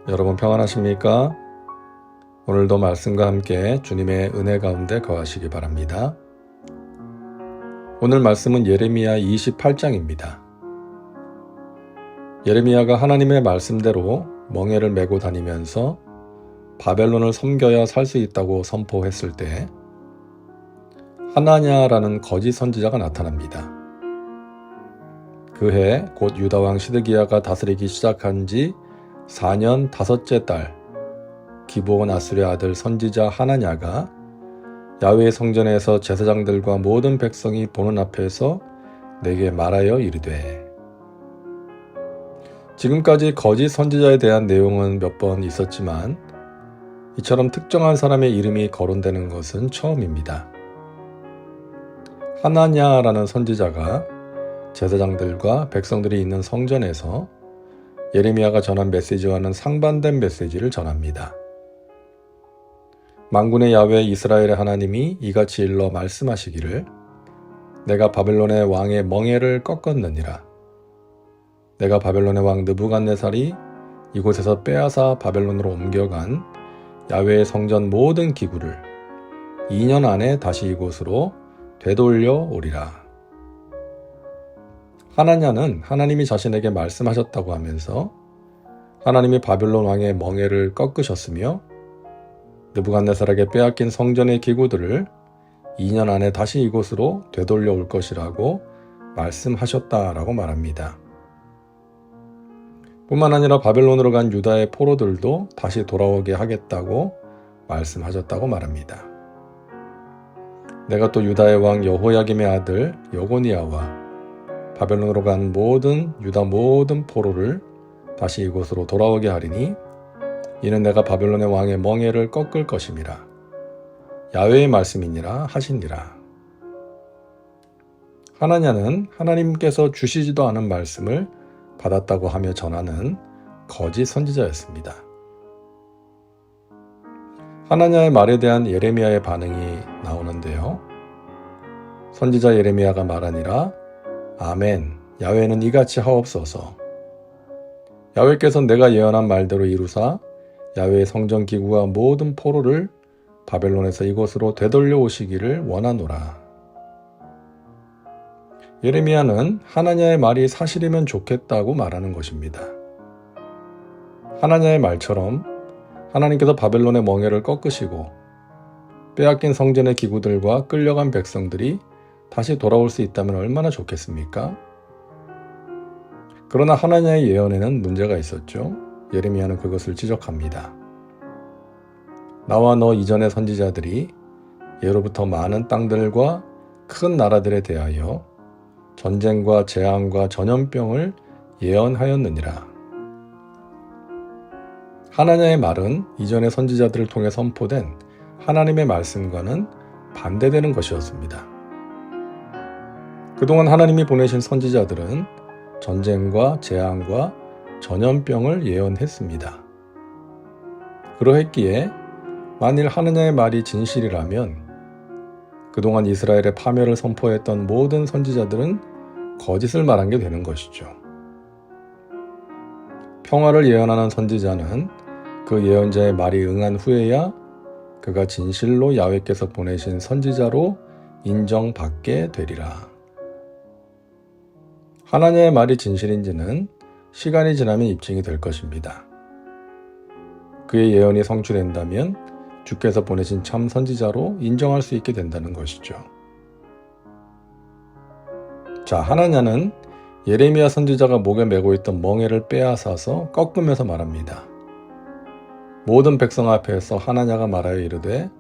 여러분 평안하십니까? 오늘도 말씀과 함께 주님의 은혜 가운데 거하시기 바랍니다. 오늘 말씀은 예레미야 28장입니다. 예레미야가 하나님의 말씀대로 멍에를 메고 다니면서 바벨론을 섬겨야 살 수 있다고 선포했을 때 하나냐라는 거짓 선지자가 나타납니다. 그해 곧 유다왕 시드기야가 다스리기 시작한 지 4년 5째 달 기브온 아스랴 아들 선지자 하나냐가 야훼의 성전에서 제사장들과 모든 백성이 보는 앞에서 내게 말하여 이르되. 지금까지 거짓 선지자에 대한 내용은 몇 번 있었지만 이처럼 특정한 사람의 이름이 거론되는 것은 처음입니다. 하나냐라는 선지자가 제사장들과 백성들이 있는 성전에서 예레미야가 전한 메시지와는 상반된 메시지를 전합니다. 만군의 야훼 이스라엘의 하나님이 이같이 일러 말씀하시기를 내가 바벨론의 왕의 멍에를 꺾었느니라. 내가 바벨론의 왕 느부갓네살이 이곳에서 빼앗아 바벨론으로 옮겨간 야훼의 성전 모든 기구를 2년 안에 다시 이곳으로 되돌려 오리라. 하나냐는 하나님이 자신에게 말씀하셨다고 하면서 하나님이 바벨론 왕의 멍에를 꺾으셨으며 느부갓네살에게 빼앗긴 성전의 기구들을 2년 안에 다시 이곳으로 되돌려 올 것이라고 말씀하셨다라고 말합니다. 뿐만 아니라 바벨론으로 간 유다의 포로들도 다시 돌아오게 하겠다고 말씀하셨다고 말합니다. 내가 또 유다의 왕 여호야김의 아들 여고니아와 바벨론으로 간 유다 모든 포로를 다시 이곳으로 돌아오게 하리니 이는 내가 바벨론의 왕의 멍에를 꺾을 것임이라. 야훼의 말씀이니라 하시니라. 하나냐는 하나님께서 주시지도 않은 말씀을 받았다고 하며 전하는 거짓 선지자였습니다. 하나냐의 말에 대한 예레미야의 반응이 나오는데요. 선지자 예레미야가 말하니라 아멘, 야훼는 이같이 하옵소서. 야훼께서 내가 예언한 말대로 이루사 야훼의 성전 기구와 모든 포로를 바벨론에서 이곳으로 되돌려 오시기를 원하노라. 예레미야는 하나냐의 말이 사실이면 좋겠다고 말하는 것입니다. 하나냐의 말처럼 하나님께서 바벨론의 멍에를 꺾으시고 빼앗긴 성전의 기구들과 끌려간 백성들이 다시 돌아올 수 있다면 얼마나 좋겠습니까? 그러나 하나냐의 예언에는 문제가 있었죠. 예레미야는 그것을 지적합니다. 나와 너 이전의 선지자들이 예로부터 많은 땅들과 큰 나라들에 대하여 전쟁과 재앙과 전염병을 예언하였느니라. 하나냐의 말은 이전의 선지자들을 통해 선포된 하나님의 말씀과는 반대되는 것이었습니다. 그동안 하나님이 보내신 선지자들은 전쟁과 재앙과 전염병을 예언했습니다. 그러했기에 만일 하나냐의 말이 진실이라면 그동안 이스라엘의 파멸을 선포했던 모든 선지자들은 거짓을 말한 게 되는 것이죠. 평화를 예언하는 선지자는 그 예언자의 말이 응한 후에야 그가 진실로 야훼께서 보내신 선지자로 인정받게 되리라. 하나냐의 말이 진실인지는 시간이 지나면 입증이 될 것입니다. 그의 예언이 성취된다면 주께서 보내신 참 선지자로 인정할 수 있게 된다는 것이죠. 자, 하나냐는 예레미야 선지자가 목에 메고 있던 멍에를 빼앗아서 꺾으면서 말합니다. 모든 백성 앞에서 하나냐가 말하여 이르되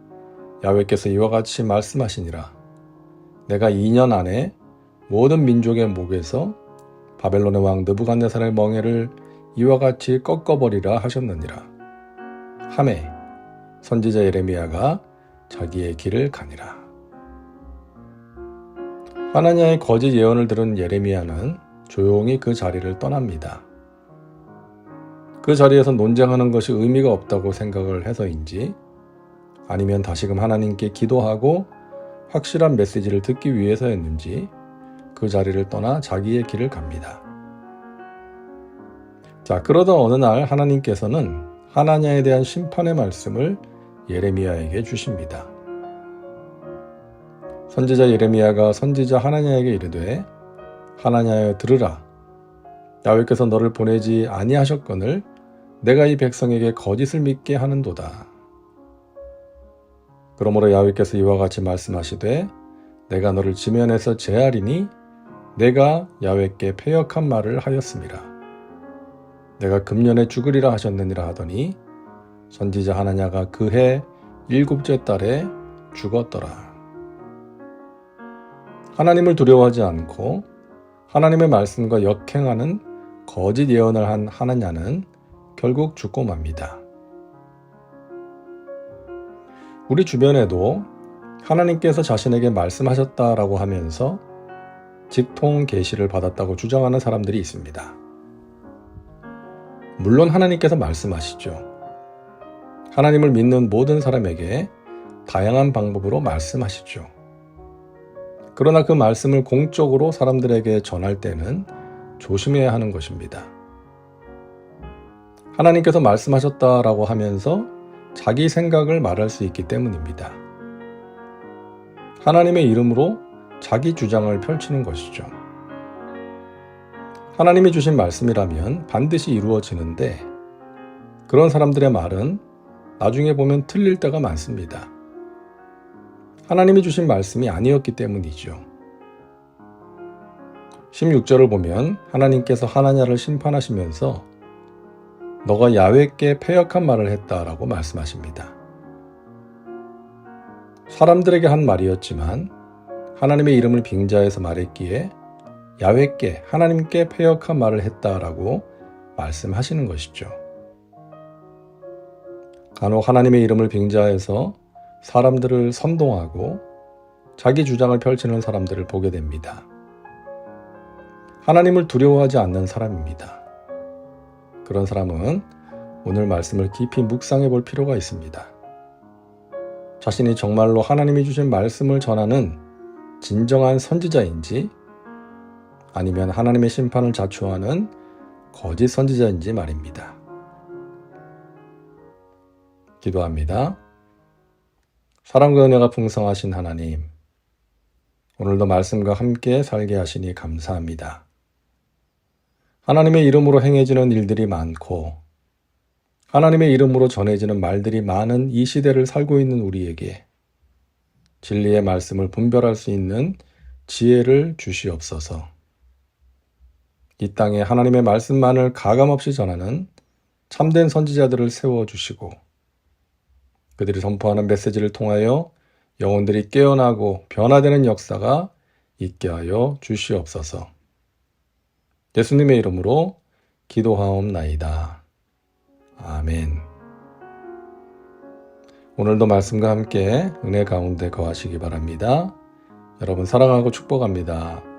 야훼께서 이와 같이 말씀하시니라. 내가 2년 안에 모든 민족의 목에서 바벨론의 왕 느부갓네살의 멍에를 이와 같이 꺾어버리라 하셨느니라. 하매 선지자 예레미야가 자기의 길을 가니라. 하나냐의 거짓 예언을 들은 예레미야는 조용히 그 자리를 떠납니다. 그 자리에서 논쟁하는 것이 의미가 없다고 생각을 해서인지 아니면 다시금 하나님께 기도하고 확실한 메시지를 듣기 위해서였는지 그 자리를 떠나 자기의 길을 갑니다. 자, 그러던 어느 날 하나님께서는 하나냐에 대한 심판의 말씀을 예레미야에게 주십니다. 선지자 예레미야가 선지자 하나냐에게 이르되 하나냐여 들으라. 야훼께서 너를 보내지 아니하셨거늘 내가 이 백성에게 거짓을 믿게 하는도다. 그러므로 야훼께서 이와 같이 말씀하시되 내가 너를 지면에서 제하리니 내가 야훼께 패역한 말을 하였음이라. 내가 금년에 죽으리라 하셨느니라 하더니 선지자 하나냐가 그해 7째 달에 죽었더라. 하나님을 두려워하지 않고 하나님의 말씀과 역행하는 거짓 예언을 한 하나냐는 결국 죽고 맙니다. 우리 주변에도 하나님께서 자신에게 말씀하셨다라고 하면서 직통 계시를 받았다고 주장하는 사람들이 있습니다. 물론 하나님께서 말씀하시죠. 하나님을 믿는 모든 사람에게 다양한 방법으로 말씀하시죠. 그러나 그 말씀을 공적으로 사람들에게 전할 때는 조심해야 하는 것입니다. 하나님께서 말씀하셨다라고 하면서 자기 생각을 말할 수 있기 때문입니다. 하나님의 이름으로 자기 주장을 펼치는 것이죠. 하나님이 주신 말씀이라면 반드시 이루어지는데 그런 사람들의 말은 나중에 보면 틀릴 때가 많습니다. 하나님이 주신 말씀이 아니었기 때문이죠. 16절을 보면 하나님께서 하나냐를 심판하시면서 너가 야훼께 패역한 말을 했다라고 말씀하십니다. 사람들에게 한 말이었지만 하나님의 이름을 빙자해서 말했기에 야훼께 하나님께 패역한 말을 했다라고 말씀하시는 것이죠. 간혹 하나님의 이름을 빙자해서 사람들을 선동하고 자기 주장을 펼치는 사람들을 보게 됩니다. 하나님을 두려워하지 않는 사람입니다. 그런 사람은 오늘 말씀을 깊이 묵상해 볼 필요가 있습니다. 자신이 정말로 하나님이 주신 말씀을 전하는 진정한 선지자인지 아니면 하나님의 심판을 자초하는 거짓 선지자인지 말입니다. 기도합니다. 사랑과 은혜가 풍성하신 하나님, 오늘도 말씀과 함께 살게 하시니 감사합니다. 하나님의 이름으로 행해지는 일들이 많고 하나님의 이름으로 전해지는 말들이 많은 이 시대를 살고 있는 우리에게 진리의 말씀을 분별할 수 있는 지혜를 주시옵소서. 이 땅에 하나님의 말씀만을 가감없이 전하는 참된 선지자들을 세워주시고 그들이 선포하는 메시지를 통하여 영혼들이 깨어나고 변화되는 역사가 있게 하여 주시옵소서. 예수님의 이름으로 기도하옵나이다. 아멘. 오늘도 말씀과 함께 은혜 가운데 거하시기 바랍니다. 여러분 사랑하고 축복합니다.